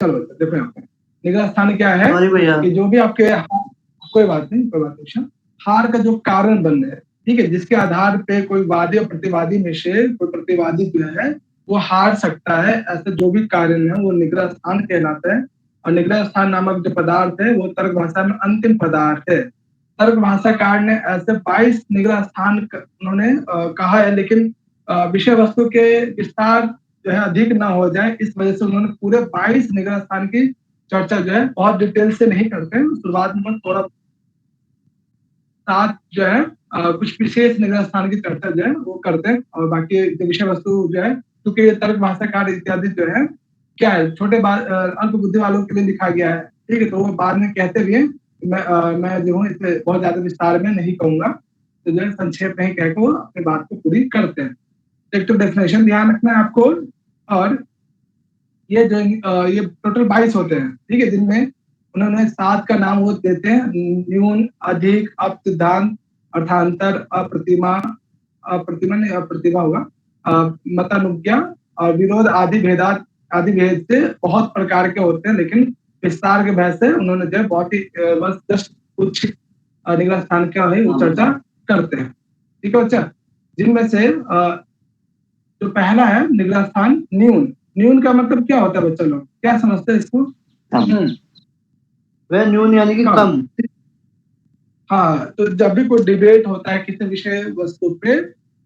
चलो देखो यहाँ पे निग्रह स्थान क्या है सॉरी भैया, कि जो भी आपके कोई बात नहीं, हार का जो कारण बन रहे, ठीक है, जिसके आधार पे कोई वादी और प्रतिवादी में से कोई प्रतिवादी जो है वो हार सकता है, ऐसे जो भी कारण है वो निग्रह स्थान कहलाता है। और निग्रह स्थान नामक जो पदार्थ है वो तर्क भाषा में अंतिम पदार्थ है। तर्क भाषाकार ने ऐसे 22 निग्रह स्थान उन्होंने कहा है, लेकिन विषय वस्तु के विस्तार जो है अधिक ना हो जाए इस वजह से उन्होंने पूरे 22 निग्रह स्थान की चर्चा जो है बहुत डिटेल से नहीं करते हैं। शुरुआत में थोड़ा साथ जो है कुछ विशेष निग्रह स्थान की चर्चा जो है वो करते हैं, और बाकी जो विषय वस्तु जो है, क्योंकि तर्क भाषाकार इत्यादि जो है क्या है छोटे अल्प बुद्धि वालों के लिए लिखा गया है, ठीक है, तो वो बाद में कहते भी हैं। मैं जो हूँ इसे बहुत ज्यादा विस्तार में नहीं कहूंगा, तो जो है संक्षेप में ही कहकर वो अपनी बात को पूरी करते हैं। एक तो डेफिनेशन ध्यान रखना है आपको, और ये जो ये टोटल 22 होते हैं, ठीक है, जिनमें उन्होंने 7 का नाम वो देते हैं, न्यून, अधिक, अपसिद्धांत, अर्थांतर, अप्रतिमा नहीं अप्रतिमा होगा, मतानुज्ञा और विरोध आदि भेद से बहुत प्रकार के होते हैं, लेकिन विस्तार के भय से उन्होंने जो बहुत ही बस जस्ट कुछ निग्रह स्थान क्या है वो चर्चा करते हैं, ठीक है बच्चा। जिनमें से जो पहला है निग्रह स्थान न्यून। न्यून का मतलब क्या होता है बच्चा लोग, क्या समझते हैं इसको? वह न्यून यानी कि कम। हाँ, तो जब भी कोई डिबेट होता है किसी विषय वस्तु पे,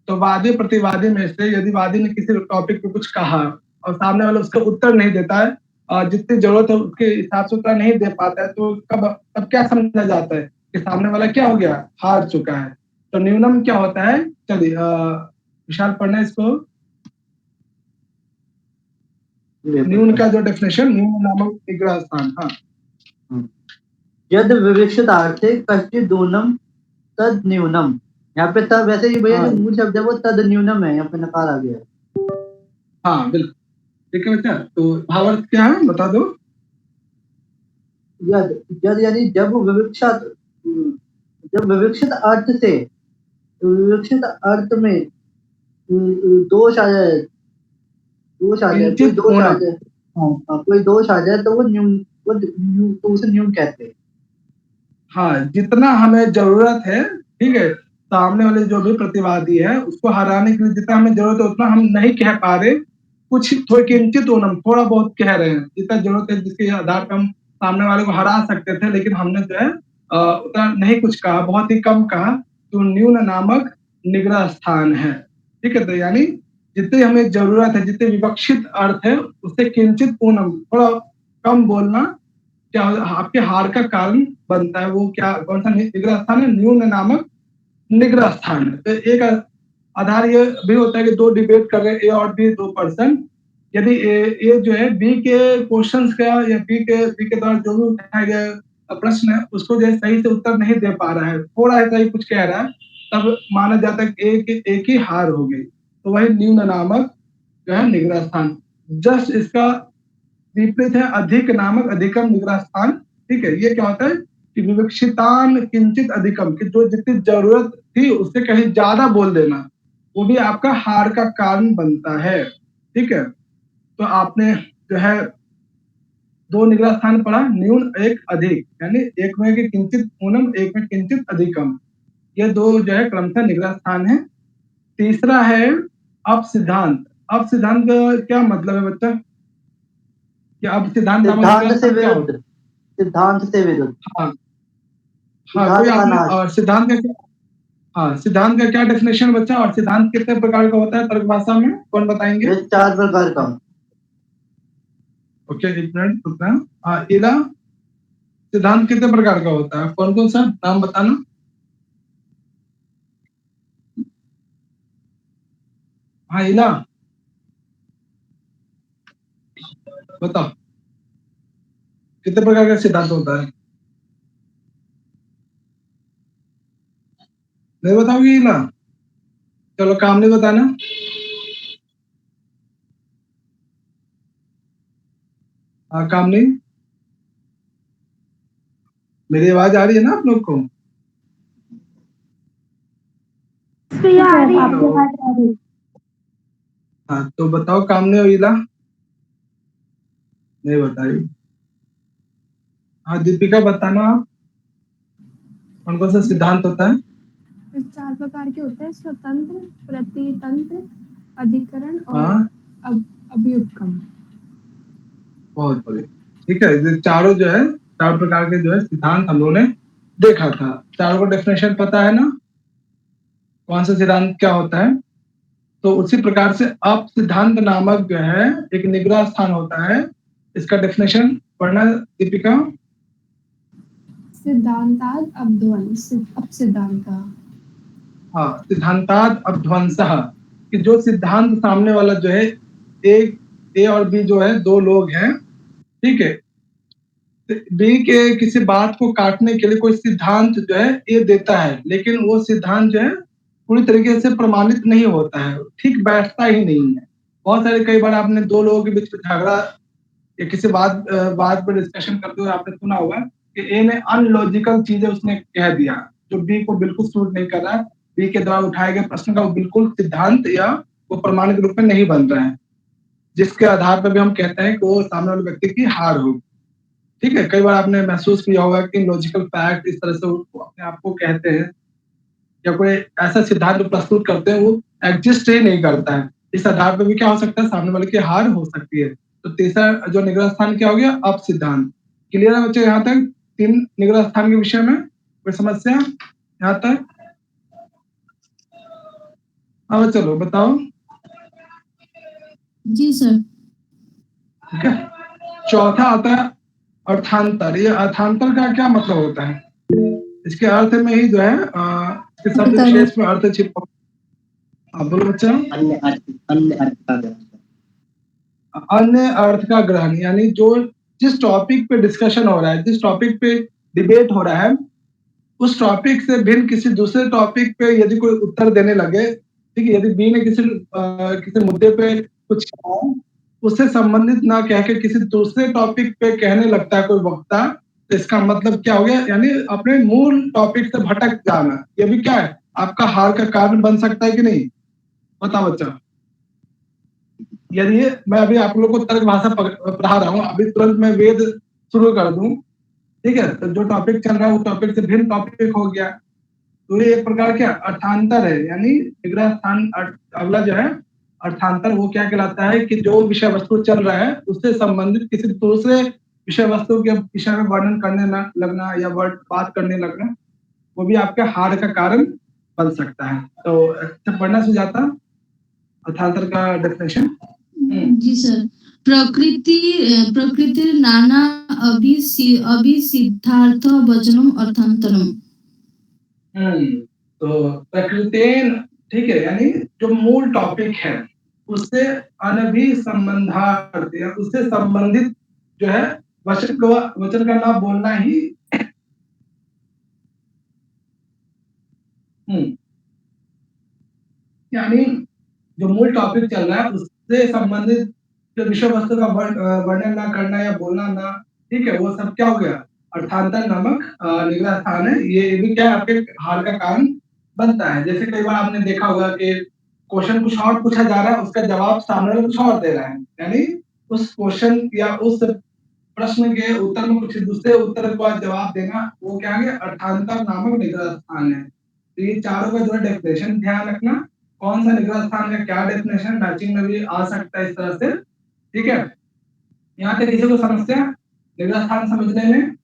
तो वादी प्रतिवादी में से यदि वादी ने किसी टॉपिक पे कुछ कहा और सामने वाला उसका उत्तर नहीं देता है और जितनी जरूरत है उसके हिसाब से उत्तर नहीं दे पाता है, तो तब क्या समझा जाता है कि सामने वाला क्या हो गया, हार चुका है। तो न्यूनम क्या होता है, चलिए विशाल पढ़ना इसको। न्यून का जो डेफिनेशन, न्यून नामक निग्रह स्थान। हाँ, यद विवक्षितार्थे कश्चित् दूनम तद न्यूनम। यहाँ पे तब वैसे ही भैया जो मूल शब्द है वो तद न्यूनम है, यहाँ पे नकार आ गया है। हाँ बिल्कुल, ठीक है बच्चा। तो भावार्थ क्या है बता दो। यद यद यानी जब विवक्षित अर्थ से विवक्षित अर्थ में दोष आ जाए, कोई दोष आ जाए तो वो न्यून, तो उसे न्यून कहते हैं। हाँ, जितना हमें जरूरत है, ठीक है, सामने वाले जो भी प्रतिवादी है उसको हराने के लिए जितना हमें जरूरत है उतना हम नहीं कह पा रहे, कुछ थोड़ी किंचित थोड़ा बहुत कह रहे हैं, जितना जरूरत है जिसके आधार पर हम सामने वाले को हरा सकते थे, लेकिन हमने जो है उतना नहीं कुछ कहा, बहुत ही कम कहा, तो न्यून नामक निग्रह स्थान है, ठीक है। तो यानी जितनी हमें जरूरत है, जितने विवक्षित अर्थ है उससे किंचित पूर्णम, थोड़ा कम बोलना क्या आपके हार का कारण बनता है। वो क्या, कौन सा निग्रह स्थान है? न्यून नामक निग्रह स्थान है। तो एक आधार ये भी होता है कि दो डिबेट कर रहे हैं, ए और बी, 2%, यदि ए जो है बी के क्वेश्चंस का या बी के द्वारा जो भी उठाया गया प्रश्न है उसको जो है सही से उत्तर नहीं दे पा रहा है, थोड़ा ऐसा ही कुछ कह रहा है, तब माना जाता है कि एक ही हार हो गई, तो वही न्यून नामक जो है निग्रह स्थान। जस्ट इसका विपरीत है अधिक नामक अधिकम निग्रह स्थान, ठीक है। ये क्या होता है कि विवक्षितान किंचित अधिकम, कि जो जितनी जरूरत थी उससे कहीं ज्यादा बोल देना, वो भी आपका हार का कारण बनता है, ठीक है। तो आपने जो है 2 निग्रह स्थान पढ़ा, न्यून एक अधिक, यानी एक में किंचित न्यूनम, एक में किंचित अधिकम, ये 2 जो है क्रमशः निग्रह स्थान है। तीसरा है अपसिद्धांत। अपसिद्धांत का क्या मतलब है बच्चा? क्या अपसिद्धांत नामक निग्रह स्थान क्या होता है? सिद्धांत से विरुद्ध। हाँ हाँ, कोई आपने और सिद्धांत का क्या, हाँ सिद्धांत का क्या डेफिनेशन बच्चा, और सिद्धांत कितने प्रकार का होता है तर्क भाषा में, कौन बताएंगे? 4 प्रकार का। ओके, एक मिनट रुकना। हाँ इला, सिद्धांत कितने प्रकार का होता है, कौन कौन सा नाम बताना? हाँ इला बताओ, कितने प्रकार का सिद्धांत होता है? नहीं बताओगे इला? चलो काम नहीं बताना। हाँ काम नहीं, मेरी आवाज आ रही है ना आप लोग को? हाँ तो बताओ काम नहीं, इला। नहीं बताई। हाँ दीपिका बताना, कौन कौन सा सिद्धांत होता है? 4 प्रकार के होते हैं, स्वतंत्र, प्रतितंत्र, अधिकरण और हाँ अभ्युपगम। बहुत बढ़िया। ठीक है, ये चारों जो है, 4 प्रकार के जो है सिद्धांत हम लोगों ने देखा था। चारों को डेफिनेशन पता है ना, कौन सा सिद्धांत क्या होता है? तो उसी प्रकार से अप सिद्धांत नामक जो है एक निग्रह स्थान होता है, इसका डेफिनेशन पढ़ना दीपिका। सिद्धांताद अध्वंस अपसिद्धांत। हाँ, सिद्धांताद अध्वंसः, कि जो सिद्धांत सामने वाला जो है, एक ए और बी जो है दो लोग हैं, ठीक है, बी के किसी बात को काटने के लिए कोई सिद्धांत जो है ए देता है, लेकिन वो सिद्धांत जो है पूरी तरीके से प्रमाणित नहीं होता है, ठीक बैठता ही नहीं है। बहुत सारे, कई बार आपने दो लोगों के बीच में झगड़ा या किसी बात पर डिस्कशन करते हुए आपने सुना होगा कि ए ने अनलॉजिकल चीजें उसने कह दिया जो बी को बिल्कुल सूट नहीं कर रहा है, बी के द्वारा उठाए गए प्रश्न का वो बिल्कुल सिद्धांत या वो प्रमाणित रूप में नहीं बन रहा है, जिसके आधार पर भी हम कहते हैं कि वो सामने वाले व्यक्ति की हार होगी। ठीक है, कई बार आपने महसूस किया होगा कि लॉजिकल फैक्ट इस तरह से वो अपने आप को कहते हैं या कोई ऐसा सिद्धांत प्रस्तुत करते हैं वो एग्जिस्ट ही नहीं करता है, इस आधार पर भी क्या हो सकता है, सामने वाले की हार हो सकती है। तो तीसरा जो निग्रह स्थान क्या हो गया, अप सिद्धांत। क्लियर है बच्चे यहाँ तक 3 निग्रह स्थान के विषय में? कोई समस्या यहाँ तक? अब चलो बताओ। जी सर। ठीक है, चौथा आता है अर्थांतर। ये अर्थांतर का क्या मतलब होता है? इसके अर्थ में ही जो है इसके शब्द विशेष में अर्थ छिपा। आप बोलो बच्चा। अन्य अर्थ का ग्रहण, यानी जो जिस टॉपिक पे डिस्कशन हो रहा है, जिस टॉपिक पे डिबेट हो रहा है, उस टॉपिक से भिन्न किसी दूसरे टॉपिक पे यदि कोई उत्तर देने लगे, ठीक है, यदि बी ने किसी मुद्दे पे कुछ कहा, उससे संबंधित ना कह के किसी दूसरे टॉपिक पे कहने लगता है कोई वक्ता, तो इसका मतलब क्या हो गया, यानी अपने मूल टॉपिक से भटक जाना। ये भी क्या है, आपका हार का कारण बन सकता है कि नहीं? बताओ बच्चा। यदि मैं अभी आप लोग को तर्क भाषा पढ़ा रहा हूँ, अभी तुरंत मैं वेद शुरू कर दूं, ठीक है, तो जो टॉपिक चल रहा है वो टॉपिक से भिन्न टॉपिक हो गया, तो ये एक प्रकार क्या अर्थांतर है, यानी निग्रह स्थान। अगला जो है अर्थांतर, वो क्या कहलाता है कि जो विषय वस्तु चल रहा है उससे संबंधित किसी दूसरे विषय वस्तु के विषय में वर्णन करने लगना या बात करने लगना, वो भी आपके हार का कारण बन सकता है। तो पढ़ना सुझाता अर्थांतर का डेफिनेशन। जी सर। प्रकृति नाना अभिसिद्धार्थ वचनम अर्थांतरम। तो प्रकृतेन, ठीक है, यानी जो मूल टॉपिक है उससे अनभिसंबंधार्थ या उससे संबंधित जो है वचन का ना बोलना ही यानी जो मूल टॉपिक चल रहा है उससे संबंधित जो विषय वस्तु का वर्णन ना करना या बोलना ना, ठीक है, वो सब क्या हो गया, अर्थांतर नामक निग्रह स्थान है। ये भी क्या है, आपके हार का कारण बनता है। जैसे कई बार आपने देखा होगा कि क्वेश्चन कुछ और पूछा जा रहा है, उसका जवाब सामने वाला कुछ और दे रहा है, यानी उस क्वेश्चन या उस प्रश्न के उत्तर में कुछ दूसरे उत्तर का जवाब देना, वो क्या है, अर्थांतर नामक निग्रह स्थान है। तो ये चारों का जो है डेफिनेशन ध्यान रखना, कौन सा निग्रह स्थान का क्या डेफिनेशन मैचिंग में भी आ सकता है इस तरह से। ठीक है, यहाँ पे किसी को समस्या निग्रह स्थान समझने में?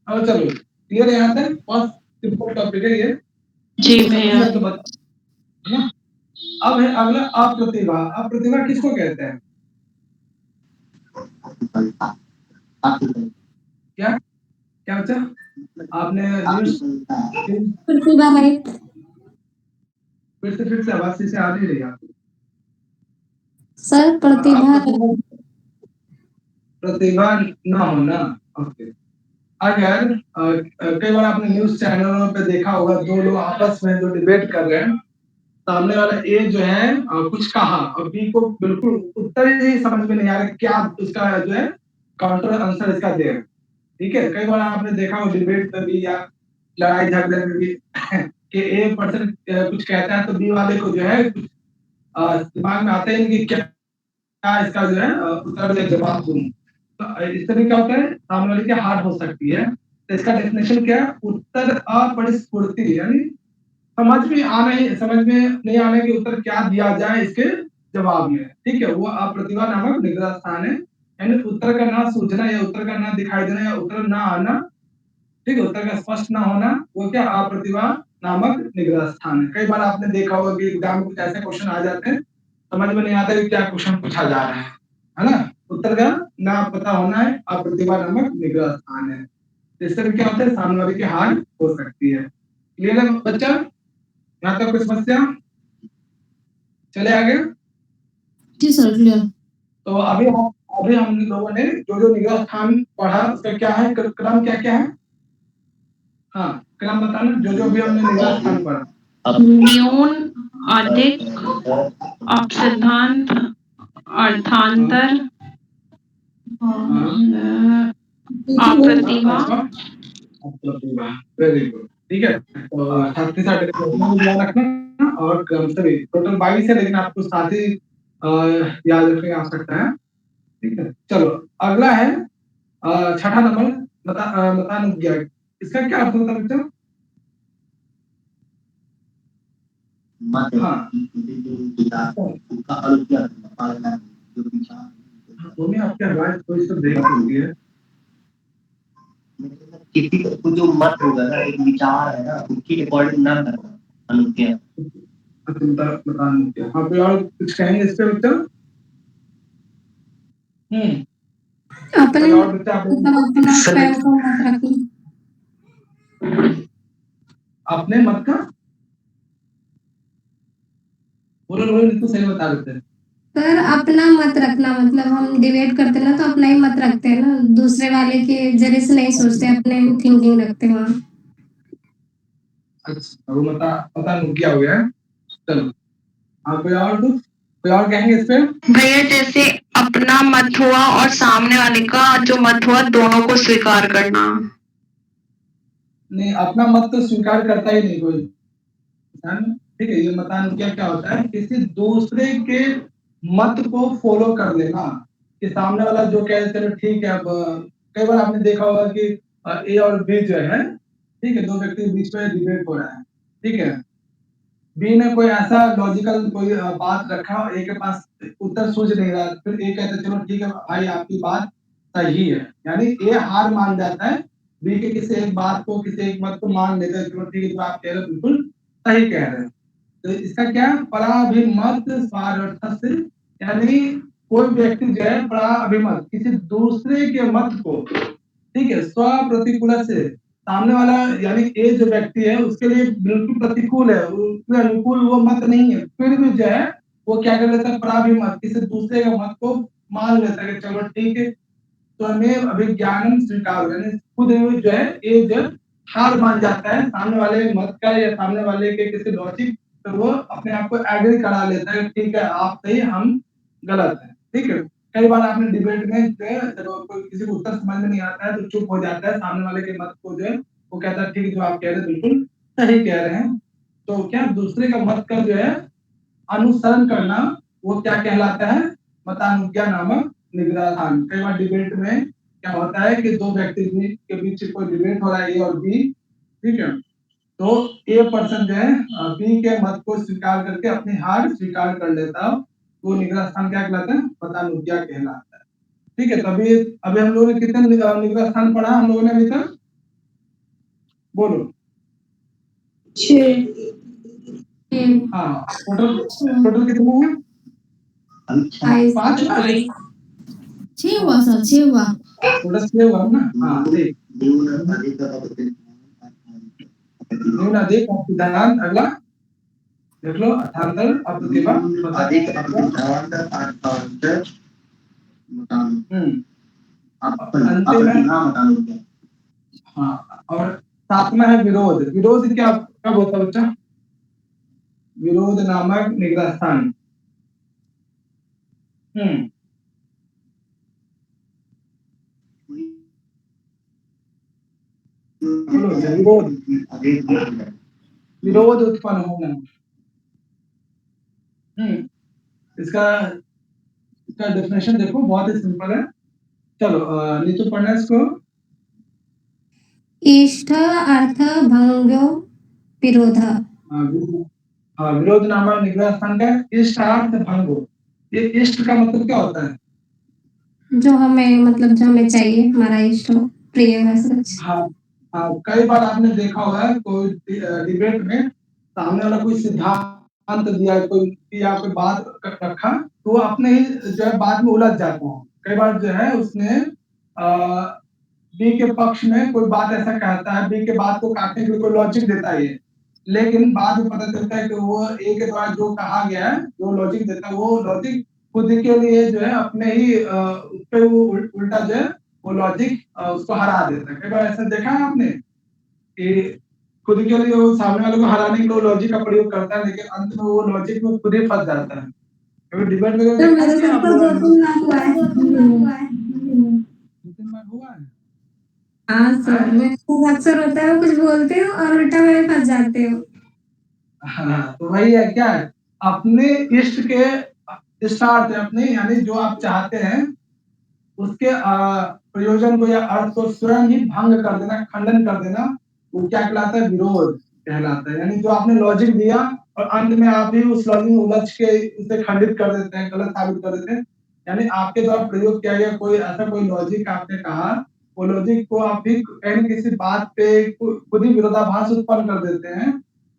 अब चलो क्लियर है, यहाँ तक बहुत सिंपल टॉपिक है ये। जी भैया। तो बता ना। अब है अगला अप्रतिभा। अप्रतिभा किसको कहते हैं? क्या क्या बच्चा आपने न्यूज़ प्रतिभा है फिर से आवाज से आ नहीं रही आपको सर। प्रतिभा प्रतिभा ना होना। ओके, अगर कई बार आपने न्यूज चैनलों पे देखा होगा, दो लोग आपस में जो डिबेट कर रहे हैं, सामने वाला ए जो है कुछ कहा और बी को बिल्कुल उत्तर ही समझ में नहीं आ रहा क्या उसका जो है काउंटर आंसर इसका दे। ठीक है, कई बार आपने देखा हो डिबेट में भी या लड़ाई झगड़े में भी कि ए पर्सन कुछ कहता है तो बी वाले को जो है दिमाग में आता ही नहीं कि क्या क्या इसका जो है उत्तर या जवाब दूं। तो इस तरह क्या होता है, सामने वाले की हार हो सकती है। तो इसका डेफिनेशन क्या है, उत्तर अपरिस्फुटति, यानी समझ में नहीं आने के उत्तर क्या दिया जाए इसके जवाब में, ठीक है, वो अप्रतिभा नामक निग्रह स्थान है। यानी उत्तर का ना सूझना या उत्तर का ना दिखाई देना या उत्तर ना आना, ठीक है, उत्तर का स्पष्ट ना होना, वो क्या अप्रतिभा नामक निग्रह स्थान है। कई बार आपने देखा होगा कि एग्जाम में कुछ ऐसे क्वेश्चन आ जाते हैं, समझ में नहीं आता कि क्या क्वेश्चन पूछा जा रहा है ना, उत्तर का ना पता होना है अप्रतिभा नामक निग्रह स्थान है। इससे भी क्या होता है, सामने वाले की हार हो सकती है। क्लियर है बच्चा, यहाँ तक कोई समस्या? चले आगे। जी सर क्लियर। तो अभी हम लोगों ने जो जो निग्रह स्थान पढ़ा उसका क्या है, क्रम क्या क्या है? हाँ, क्रम बताना, जो जो भी हमने निग्रह स्थान पढ़ा। न्यून, अधिक, अपसिद्धांत, अर्थांतर, अप्रतिभा। वेरी गुड, ठीक है। तो साथ ही साथ ध्यान रखना और क्रम से भी टोटल 22 है, लेकिन आपको साथ ही याद रखने की आवश्यकता है, ठीक है। चलो अगला है छठा नंबर, मतानुज्ञा। इसका क्या अर्थ होता है बच्चों? हाँ, मम्मी आपकी आवाज थोड़ी सी ब्रेक होती है। किसी को जो मत होगा ना, एक विचार है ना, उसकी अकॉर्डिंग ना करना अनुज्ञा। मतानुज्ञा, हाँ, कोई और कुछ कहेंगे इस पे बच्चों? अपने और बच्चा अपने मत का बोलो तो सही बता देते हैं। सर अपना मत रखना, मतलब हम डिबेट करते ना तो अपना ही मत रखते हैं ना, दूसरे वाले के जरिए से नहीं सोचते, अपने थिंकिंग रखते हैं। अच्छा, वो मतानुज्ञा हो गया। चलो आप कोई और कहेंगे इस पे? भैया जैसे अपना मत हुआ और सामने वाले का जो मत हुआ, दोनों को स्वीकार करना। नहीं, अपना मत तो स्वीकार करता ही नहीं कोई इंसान, ठीक है। ये मतानुज्ञा क्या होता है, किसी दूसरे के मत को फॉलो कर लेना, कि सामने वाला जो कहे चलो ठीक है। अब कई बार आपने देखा होगा कि ए और बी जो है, ठीक है, दो व्यक्ति के बीच में डिबेट हो रहा है, ठीक है। बी ने कोई ऐसा लॉजिकल कोई बात रखा, ए के पास उत्तर सूझ नहीं रहा, फिर ए कहते चलो ठीक है भाई आपकी बात सही है, यानी ए हार मान जाता है, बी के किसी एक बात को, किसी एक मत को मान लेता है, चलो ठीक है जो आप कह रहे हो बिल्कुल सही कह रहे हैं। तो इसका क्या, पराभिमत स्वार्थस्य, यानी कोई व्यक्ति जो है पराभिमत किसी दूसरे के मत को, ठीक है, स्व प्रतिकूल से, सामने वाला यानी ए जो व्यक्ति है उसके लिए बिल्कुल प्रतिकूल है, उसके अनुकूल वो मत नहीं है, फिर भी जो है वो क्या कर लेता है, पराभिमत किसी दूसरे के मत को मान लेता है कि चलो ठीक है, तो हमें अभिज्ञानम स्वीकार, यानी खुद जो है ए जो हार मान जाता है सामने वाले मत का या सामने वाले के किसी लॉजिक, तो वो अपने आप को एग्री करा लेता है, ठीक है आप सही हम गलत है, ठीक है। कई बार आपने डिबेट में जो है जब कोई किसी को उत्तर समझ में नहीं आता है तो चुप हो जाता है, सामने वाले के मत को जो है वो कहता है ठीक है जो आप कह रहे हैं बिल्कुल सही कह रहे हैं। तो क्या दूसरे का मत का जो है अनुसरण करना, वो क्या कहलाता है, मतानुज्ञा नामक निग्रह स्थान। कई बार डिबेट में क्या होता है कि दो व्यक्ति के बीच कोई डिबेट हो रहा है, ए और बी, ठीक है, तो ए पर्सन जो है बी के मत को स्वीकार करके अपनी हार स्वीकार कर लेता है, वो निग्रह स्थान क्या कहलाता है, मतानुज्ञा कहलाता है, ठीक है। तो अभी हम लोगों ने कितने निग्रह स्थान पढ़ा हम लोगों ने अभी तक, बोलो? 6। हाँ, टोटल कितने हैं? 5 6 हुआ सर, 6 हुआ। टोटल 6 हुआ ना? हाँ देख, न्यून अधिक अपसिद्धांत, अगला देख लो, अर्थांतर अप्रतिभा, अधिक अपसिद्धांत अर्थांतर मतानुज्ञा। हाँ, और सातवां है विरोध। विरोध क्या कब होता है बच्चा? विरोध नामक निग्रह स्थान। विरोध उत्पन्न होना, इसका इसका डेफिनेशन देखो, बहुत ही सिंपल है। चलो नीतू पढ़ना इसको। इष्ट अर्थ भंगो विरोध। विरोध नामक निग्रह स्थान का इष्टार्थ भंगो। ये इष्ट का मतलब क्या होता है? जो हमें मतलब जो हमें चाहिए, हमारा इष्ट हो, प्रिय है सच। हाँ हाँ, कई बार आपने देखा होगा कोई डिबेट में सामने वाला कोई सिद्धांत दिया, कोई या कोई बात रखा, तो वो अपने ही जो है बाद में उलझ जाता है। कई बार जो है उसने बी के पक्ष में कोई बात ऐसा कहता है, बी के बात को काटने के लिए कोई लॉजिक देता है ये, लेकिन बाद में पता चलता है कि वो ए के द्वारा जो कहा गया है, जो लॉजिक देता है, वो लॉजिक खुद के लिए जो है अपने ही उस पे वो उल्टा जो है वो लॉजिक उसको हरा देता है। कई बार ऐसा देखा है आपने कि खुद के लिए वो सामने वाले को हराने के लिए लॉजिक का प्रयोग करता है, लेकिन अंत में वो लॉजिक में खुद ही फंस जाता है। कभी डिबेट में तो देखा मेरे है साथ आप तो लोगों ने? 2-3 बार हुआ है। 2-3 बार हुआ है। हाँ सर, मेरे साथ अक्सर होता है, वो कुछ बोलते हो और उल्टा में फंस जाते हो। हाँ, तो वही है, क्या है अपने इष्ट के इष्टार्थ अपने, यानी जो आप चाहते हैं उसके प्रयोजन को या अर्थ को स्वयं ही भंग कर देना, खंडन कर देना, वो क्या कहलाता है? विरोध कहलाता है। यानी जो आपने लॉजिक दिया और अंत में आप ही उस लॉजिक में उलझ के उसे खंडित कर देते हैं, गलत साबित कर देते हैं। यानी आपके द्वारा प्रयोग किया गया कोई ऐसा कोई लॉजिक आपने कहा, वो लॉजिक को आप भी कहीं न किसी बात पे खुद ही विरोधाभास उत्पन्न कर देते हैं,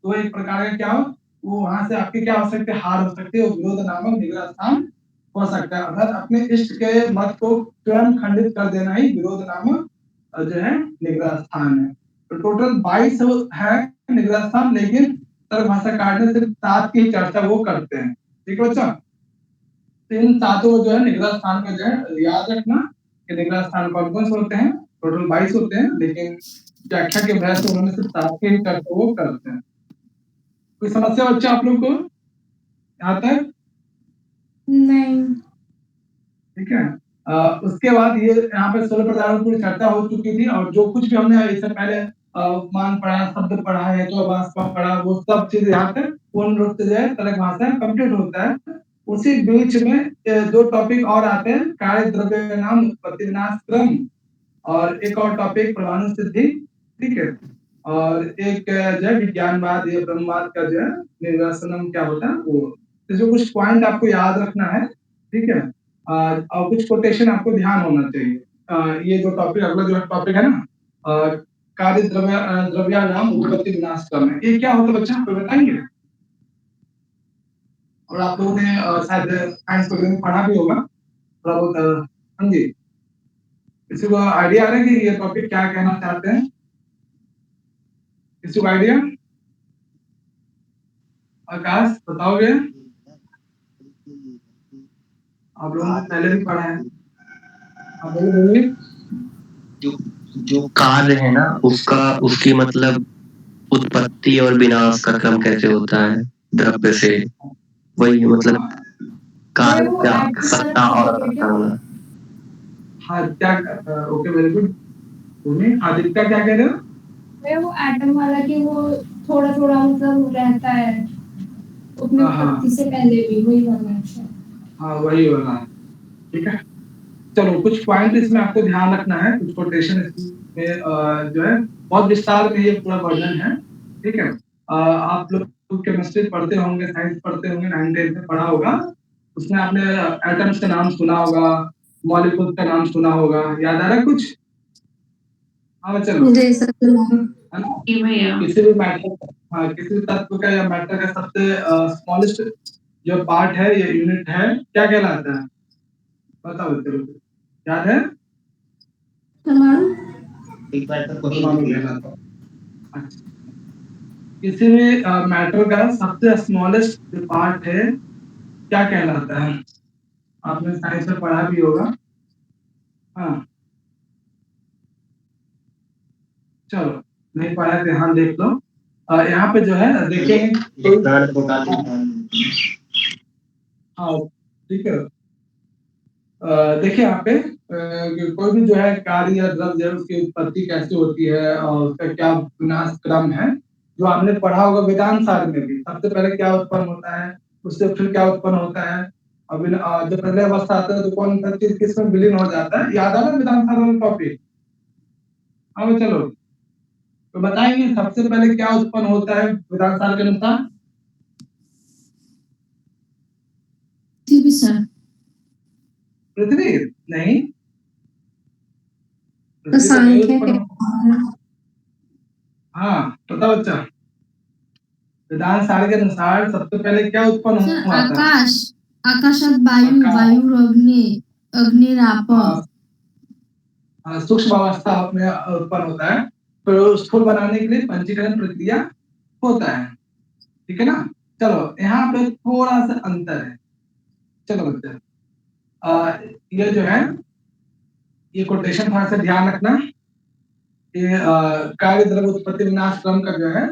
तो एक प्रकार का क्या हो, वो वहां से आपकी क्या हो सकती है? हार हो सकती है, विरोध नामक निग्रह स्थान हो सकता है। अर्थात अपने इष्ट के मत को स्वयं खंडित कर देना ही विरोध नामक जो है निग्रह स्थान है। तो टोटल 22 है निग्रह स्थान, लेकिन तर्क भाषाकार ने सिर्फ 7 की चर्चा वो करते हैं। ठीक है बच्चा? तो इन 7 जो है निग्रह स्थान का जो है याद रखना कि निग्रह स्थान कौन कौन से होते हैं। टोटल 22 होते हैं, लेकिन व्याख्या के भय से उन्होंने सिर्फ 7 की ही चर्चा वो करते हैं। कोई समस्या बच्चा आप लोग को यहाँ तक? नहीं। ठीक है। उसके बाद ये यहाँ पे 16 प्रकारों की चर्चा हो चुकी थी, और जो कुछ भी हमने इससे पहले उपमान पढ़ा, शब्द पढ़ा है, तो आवास पढ़ा, वो सब चीज यहाँ पे पूर्ण रूप से जो है तर्क भाषा कंप्लीट होता है। उसी बीच में 2 टॉपिक और आते हैं, कार्य द्रव्य नाम उत्पत्ति विनाश क्रम, और एक और टॉपिक परमाणु सिद्धि। ठीक है। और एक जो है विज्ञानवाद या ब्रह्मवाद का जो है निर्वचनम क्या होता है वो। तो जो कुछ पॉइंट आपको याद रखना है, ठीक है, और कुछ कोटेशन आपको ध्यान होना चाहिए। ये जो टॉपिक अगला जो टॉपिक है ना, कार्य द्रव्य नाम उत्पत्ति विनाश क्रम है, ये क्या होता है बच्चा आपको बताएंगे? और आप लोगों ने शायद साइंस वगैरह में पढ़ा भी होगा थोड़ा बहुत। हाँ जी, किसी को आइडिया आ रहा है कि ये टॉपिक क्या कहना चाहते हैं? किसी को आइडिया? आकाश बताओगे? आप लोगों ने पहले भी पढ़ा है, आप बोलिए। जो जो कार्य है ना उसका, उसकी मतलब उत्पत्ति और विनाश का क्रम कैसे होता है द्रव्य से, वही मतलब कार्य क्या सत्ता और असत्ता होना। हाँ क्या? Okay, very good. आदित्य क्या कह रहे हो? वो एटम वाला कि वो थोड़ा थोड़ा मतलब रहता है अपने उत्पत्ति से पहले भी, वही वाला है। हाँ वही वाला है। ठीक है, चलो कुछ पॉइंट इसमें आपको ध्यान रखना है, कुछ कोटेशन इसमें जो है बहुत विस्तार में ये पूरा वर्णन है। ठीक है, आप लोग केमिस्ट्री पढ़ते होंगे, साइंस पढ़ते होंगे, 9th में पढ़ा होगा, उसमें आपने एटम्स का नाम सुना होगा, मॉलिक्यूल्स का नाम सुना होगा, याद आ रहा है कुछ? हाँ चलो, मुझे सब किसी भी मैटर, हाँ किसी भी तत्व का या मैटर का सबसे स्मॉलेस्ट जो पार्ट है या यूनिट है, क्या कहलाता है? बताओ चलो, याद है? परमाणु। एक बार तो परमाणु कहलाता है। अच्छा, किसी भी मैटर का सबसे स्मॉलेस्ट जो पार्ट है क्या कहलाता है? आपने साइंस में पढ़ा भी होगा। हाँ चलो, नहीं पढ़ा है ध्यान देख लो। यहाँ पे जो है देखेंगे, हाँ ठीक है। देखिए यहाँ पे कोई भी जो है कार्य या द्रव्य है उसकी उत्पत्ति कैसे होती है और उसका क्या विनाश क्रम है, जो आपने पढ़ा होगा वेदांत सार में भी। सबसे पहले क्या उत्पन्न होता है, उससे फिर क्या उत्पन्न होता है, जब प्रलय अवस्था आता है तो कौन सा चीज किसमें विलीन हो जाता है, याद आ रहा है विधान साधन में टॉपिक? अब चलो तो बताएंगे सबसे पहले क्या उत्पन्न होता है विधान साधन के अनुसार? पृथ्वी सर। पृथ्वी नहीं, तो पृथ्वी तो सांख्य नहीं के उत्पन्न। हाँ पता बच्चा, विधान सार के अनुसार सबसे पहले क्या उत्पन्न सर हुआ था? आकाश, आकाशात वायु, आकाश। वायु अग्नि, अग्निराप। सूक्ष्म अवस्था में उत्पन्न होता है, तो स्थूल बनाने के लिए पंचीकरण प्रक्रिया होता है, ठीक है ना। चलो यहाँ पे थोड़ा सा अंतर है, चलो बच्चे ये जो है ये कोटेशन थोड़ा सा ध्यान रखना। ये कार्य द्रव्य उत्पत्ति विनाश क्रम का जो है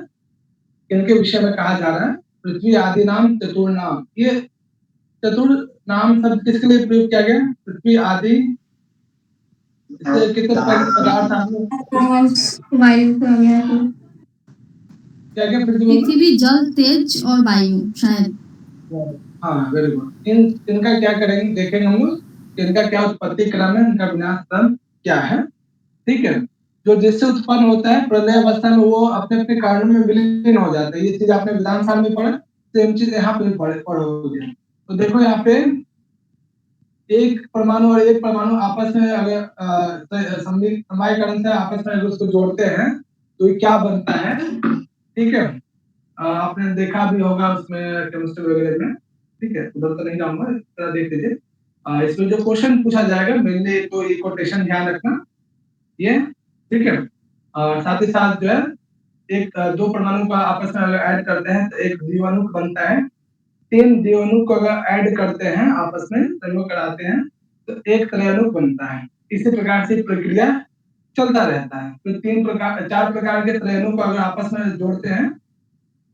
इनके विषय में कहा जा रहा है। पृथ्वी आदि नाम चतुर नाम, ये चतुर नाम शब्द किसके लिए प्रयोग किया गया? पृथ्वी आदि कितने पदार्थ वायु का गया तो क्या क्या पृथ्वी? पृथ्वी, जल, तेज और वायु शायद। हाँ वेरी गुड। इनका क्या करेंगे देखेंगे हम लोग, इनका क्या उत्पत्ति क्रम है, इनका विनाश क्रम क्या है, ठीक है। जो जिससे उत्पन्न होता है प्रलय अवस्था में वो अपने अपने कारणों में विलीन हो जाता है। ये चीज आपने विधान साल में पढ़ा, सेम चीज यहाँ पे पढ़ोगे। तो देखो यहाँ पे एक परमाणु और एक परमाणु आपस में अगर समवायीकरण से आपस में अगर उसको जोड़ते हैं तो ये क्या बनता है, ठीक है। आपने देखा भी होगा उसमें केमिस्ट्री वगैरह में, ठीक है, उधर तो नहीं जाऊंगा, इस तरह देख लीजिए। इसमें जो क्वेश्चन पूछा जाएगा मेनली तो ये कोटेशन ध्यान रखना ये, ठीक है। और साथ ही साथ जो है एक दो परमाणु का आपस में अगर ऐड करते हैं तो एक द्विअणु बनता है। 3 द्विअणु को अगर ऐड करते हैं आपस में संयोग कराते हैं तो एक त्रयाणु बनता है। इसी प्रकार से प्रक्रिया चलता रहता है। तो 4 प्रकार के त्रयाणु को अगर आपस में जोड़ते हैं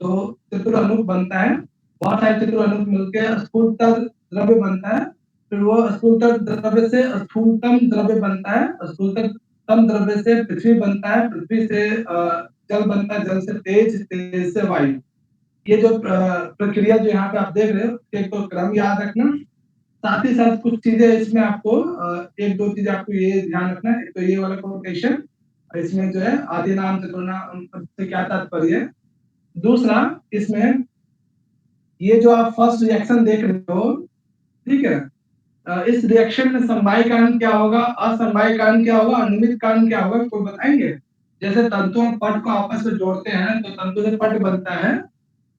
तो चतुराणु बनता है। बहुत सारे चतुराणु मिलकर स्थूलतर द्रव्य बनता है। फिर वो स्थूलतर द्रव्य से स्थूलतम द्रव्य बनता है। स्थूलतम द्रव्य से पृथ्वी बनता है। पृथ्वी से जल बनता है, जल से तेज, तेज से वायु। ये जो प्रक्रिया जो यहाँ पे आप देख रहे हो एक तो क्रम याद रखना, साथ ही साथ कुछ चीजें इसमें आपको एक दो चीजें आपको ये ध्यान रखना है। तो ये वाला कोटेशन इसमें जो है आदि नाम चतुर्नाम से क्या तात्पर्य है। दूसरा इसमें ये जो आप फर्स्ट रिएक्शन देख रहे हो, ठीक है, इस रिएक्शन में समवायी कारण क्या होगा, असमवायी कारण क्या होगा, अनियमित कारण क्या होगा, कोई बताएंगे? जैसे तंतुओं पट को आपस में जोड़ते हैं तो तंतु से पट बनता है,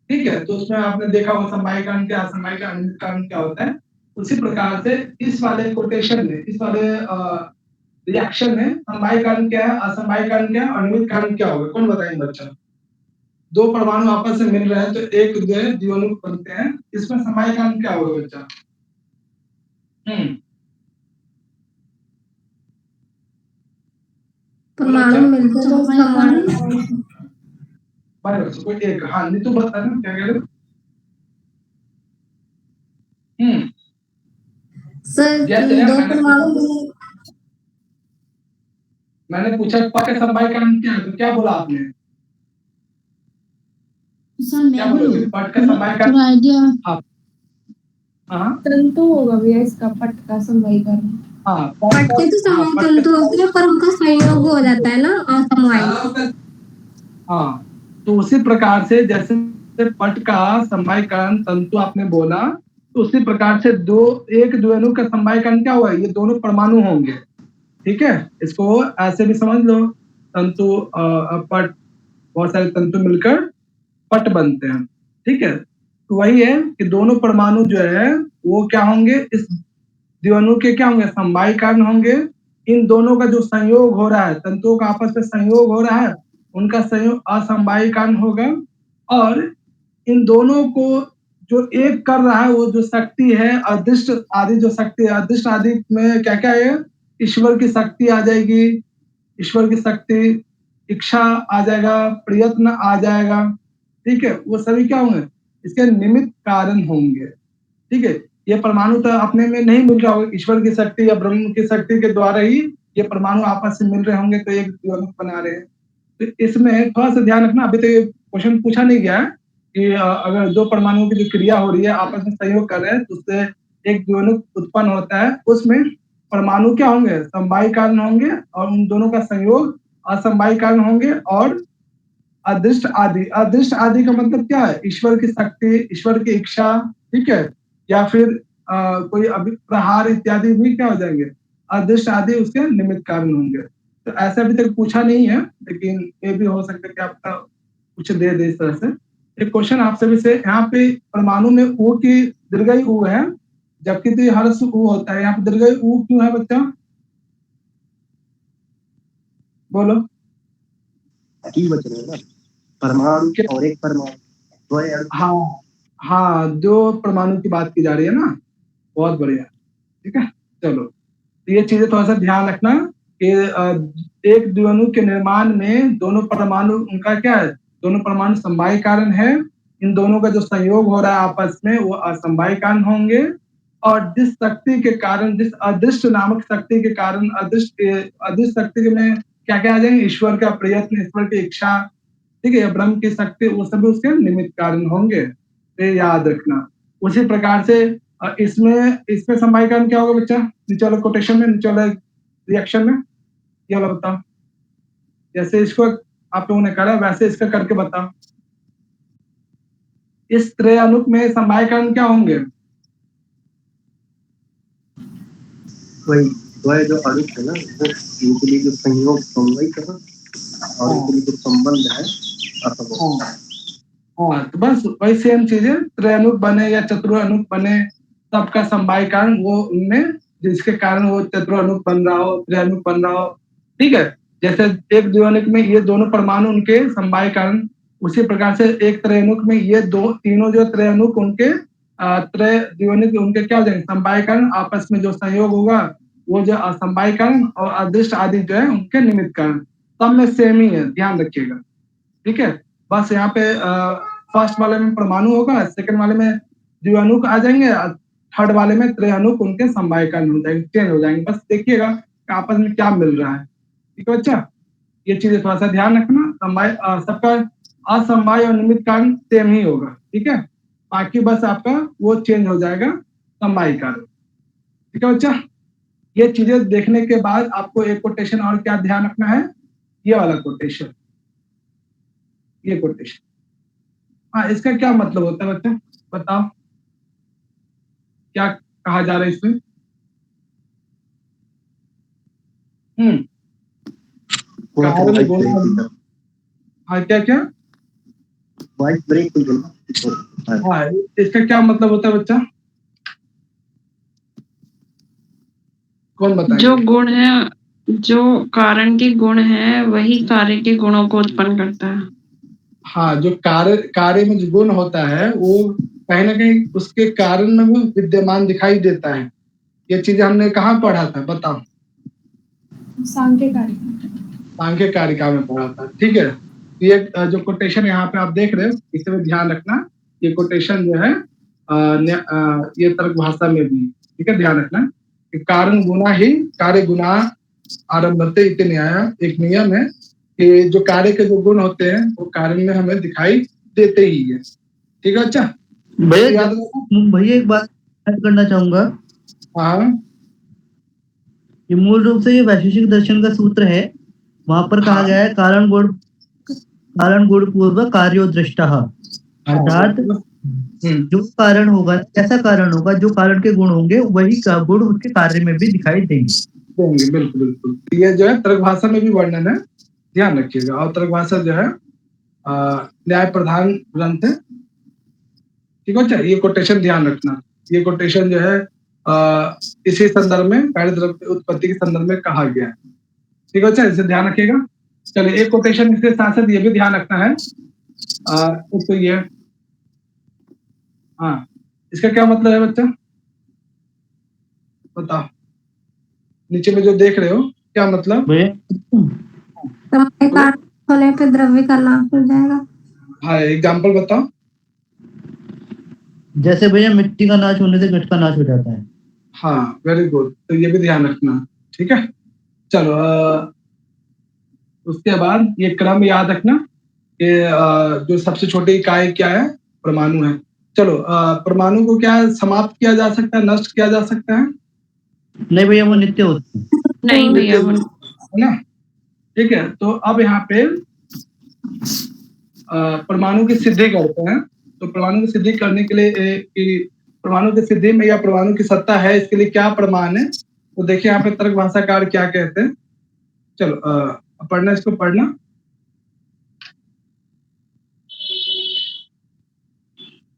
ठीक है। तो उसमें आपने देखा वो समवायी कारण क्या, असमवायी कारण, अनियमित कारण क्या होता है। उसी प्रकार से इस वाले कोटेशन में, इस वाले रिएक्शन में समवायी कारण क्या है, असमवायी कारण क्या है, अनियमित कारण क्या होगा, कौन बताएंगे बच्चा? दो परमाणु आपस में मिल रहे हैं तो एक द्विअणु बनते हैं, इसमें समवायी कारण क्या होगा बच्चा? परमाणु मिलते तो समान कोई एक, हाँ नीतू बता ना क्या कह रहे हो? सर जैसे दो परमाणु मैंने पूछा पट का समवायी कारण क्या है तो क्या बोला आपने? सर क्या मैं बोलोगे? पट का समवायी कारण थोड़ा आइडिया। हाँ तंतु होगा भैया इसका, पट का समवायी कारण। हाँ पट के तो समवाय तंतु होते हैं पर उनका संयोग हो जाता है ना असमवाय। हाँ तो उसी प्रकार से जैसे पट का समवायी कारण तंतु आपने बोला तो उसी प्रकार से एक द्विअणु का समवायी कारण क्या हुआ, ये दोनों परमाणु होंगे, ठीक है। इसको ऐसे भी समझ लो, तंतु पट, बहुत सारे तंतु मिलकर पट बनते हैं, ठीक है। तो वही है कि दोनों परमाणु जो है वो क्या होंगे, इस द्विअणु के क्या होंगे, समवायी कारण होंगे। इन दोनों का जो संयोग हो रहा है, तंतुओं का आपस में संयोग हो रहा है, उनका संयोग असमवायी कारण होगा। और इन दोनों को जो एक कर रहा है वो जो शक्ति है अदृष्ट आदि, जो शक्ति है अदृष्ट आदि में क्या क्या है, ईश्वर की शक्ति आ जाएगी, ईश्वर की शक्ति, इच्छा आ जाएगा, प्रयत्न आ जाएगा, ठीक है। वो सभी क्या होंगे, इसके निमित्त कारण होंगे, ठीक है। ये परमाणु तो अपने में नहीं मिल रहा होगा, ईश्वर की शक्ति या ब्रह्म की शक्ति के द्वारा ही ये परमाणु आपस में मिल रहे होंगे तो एक द्विअणु बना रहे हैं। तो इसमें थोड़ा सा ध्यान रखना, अभी तो ये क्वेश्चन पूछा नहीं गया है कि अगर दो परमाणुओं की जो क्रिया हो रही है आपस में सहयोग कर रहे हैं तो उससे एक द्विअणु उत्पन्न होता है, उसमें परमाणु क्या होंगे, समवायी कारण होंगे, और उन दोनों का संयोग असमवायी कारण होंगे, और अदृष्ट आदि। अदृष्ट आदि का मतलब क्या है, ईश्वर की शक्ति, ईश्वर की इच्छा, ठीक है, या फिर कोई प्रहार इत्यादि भी क्या हो जाएंगे, अदृष्ट आदि उसके निमित्त कारण होंगे। तो ऐसा अभी तक पूछा नहीं है, लेकिन ये भी हो सकता है कि आपका कुछ दे दे इस तरह से। एक क्वेश्चन आपसे भी से, यहाँ पे परमाणु में ऊ की दीर्घई ऊ है, जबकि तो हर्ष ऊ होता है, यहाँ पे दीर्घई ऊ क्यों है बच्चा, बोलो। की बच रहे हैं ना, परमाणु और एक परमाणु। हाँ हाँ, दो परमाणु की बात की जा रही है ना, बहुत बढ़िया, ठीक है। चलो, तो ये चीजें थोड़ा सा ध्यान रखना कि एक द्विअणु के निर्माण में दोनों परमाणु, उनका क्या है, दोनों परमाणु समवायी कारण है, इन दोनों का जो संयोग हो रहा है आपस में वो असमवायी कारण होंगे, और जिस शक्ति के कारण, जिस अदृष्ट नामक शक्ति के कारण, अदृष्ट शक्ति में क्या क्या आ जाएंगे, ईश्वर का प्रयत्न, ईश्वर की इच्छा, ठीक है, ब्रह्म की शक्ति, वो सभी उसके निमित्त कारण होंगे, तो याद रखना। उसी प्रकार से इसमें समवायी कारण क्या होगा बच्चा, नीचे वाले कोटेशन में, नीचे वाले रिएक्शन में, ये वाला बताओ। जैसे इसको आप लोगों ने करा वैसे इसका करके बताओ। इस त्रयानुक में समवायी कारण क्या होंगे, वही द्वय जो अणु है ना, वो इनके लिए जो संयोग समवायी कहा, और इनके लिए जो संबंध है असमवायी। हाँ, तो बस वही सेम चीज है, त्रयानुक बने या चतुरानुक बने, सबका समवायी कारण वो उनमें, जिसके कारण वो चतुरानुक बन रहा हो, त्रयानुक बन रहा हो, ठीक है। जैसे एक द्विअणुक में ये दोनों परमाणु उनके समवायी कारण, उसी प्रकार से एक त्रयानुक में ये तीनों जो त्रयानुक उनके त्रय द्विअणुक उनके क्या हो जाएंगे, समवायी कारण, आपस में जो संयोग होगा वो जो असमवायी कारण, और अदृष्ट आदि जो है उनके निमित्त कारण, सब में सेम ही है, ध्यान रखिएगा, ठीक है। बस यहाँ पे फर्स्ट वाले में परमाणु होगा, सेकंड वाले में द्विअणुक आ जाएंगे, थर्ड वाले में त्रयानुक उनके समवायी कारण हो जाएंगे, चेंज हो जाएंगे। बस देखिएगा कि आपस में क्या मिल रहा है, ठीक है बच्चा। ये चीजें थोड़ा सा ध्यान रखना, समवाय सबका असमवाय और निमित्त कारण सेम ही होगा, ठीक है। बाकी बस आपका वो चेंज हो जाएगा समवायी कारण, ठीक है बच्चा। ये चीजें देखने के बाद आपको एक कोटेशन और क्या ध्यान रखना है, ये वाला कोटेशन, ये कोटेशन। हाँ, इसका क्या मतलब होता है बच्चा, बताओ क्या कहा जा रहा है इसमें। हाँ, क्या क्या, वॉइस ब्रेक हो गया। हाँ, इसका क्या मतलब होता है बच्चा, कौन बताएगा। जो गुण है, जो कारण के गुण है वही कार्य के गुणों को उत्पन्न करता है। हाँ, जो कार्य में जो गुण होता है वो कहीं ना कहीं उसके कारण में भी विद्यमान दिखाई देता है। ये चीजें हमने कहाँ पढ़ा था, बताओ। सांख्य कारिका में पढ़ा था, ठीक है। ये जो कोटेशन यहाँ पे आप देख रहे हो, इसे भी ध्यान रखना। ये कोटेशन जो है ये तर्क भाषा में भी, ठीक है, ध्यान रखना कि कारण गुना ही कार्य गुना आरंभते इति न्याय, एक नियम है कि जो कार्य के जो गुण होते हैं वो कार्य में हमें दिखाई देते ही है, ठीक है। अच्छा भैया एक बात ऐड करना चाहूंगा। हाँ, ये मूल रूप से ये वैशेषिक दर्शन का सूत्र है। वहां पर कहा गया है कारण गुण पूर्व कार्यो दृष्टा, अर्थात जो कारण होगा, ऐसा कारण होगा जो कारण के गुण होंगे वही का गुण उसके कार्य में भी दिखाई देंगे। बिल्कुल बिल्कुल, ये जो है तर्क भाषा में भी वर्णन है, ध्यान रखिएगा। और तर्क भाषा जो है न्याय प्रधान ग्रंथ है, ठीक है। अच्छा, ये कोटेशन ध्यान रखना। ये कोटेशन जो है इसी संदर्भ में, कार्य द्रव्य उत्पत्ति के संदर्भ में कहा गया है, ठीक है। अच्छा, इसे ध्यान रखिएगा। चलिए, एक कोटेशन इसके साथ साथ ये भी ध्यान रखना है, तो ये, हाँ, इसका क्या मतलब है बच्चा, बताओ। नीचे में जो देख रहे हो क्या मतलब, होने पे द्रव्य का नाश हो जाएगा। हाँ, एग्जाम्पल बताओ। जैसे भैया मिट्टी का नाश होने से घट का नाश हो जाता है। हाँ, वेरी गुड, तो ये भी ध्यान रखना, ठीक है। चलो, उसके बाद ये क्रम याद रखना कि जो सबसे छोटी इकाई क्या है, परमाणु है, चलो परमाणु को क्या समाप्त किया जा सकता है, नष्ट किया जा सकता है? नहीं भैया, वो नित्य होते हैं। नहीं भैया वो है ना? ठीक है, तो अब यहाँ पे परमाणु की सिद्धि करते हैं। तो परमाणु की सिद्धि करने के लिए कि परमाणु की सिद्धि में या परमाणु की सत्ता है, इसके लिए क्या प्रमाण है, तो देखिए यहाँ पे तर्क भाषाकार क्या कहते हैं। चलो पढ़ना, इसको पढ़ना।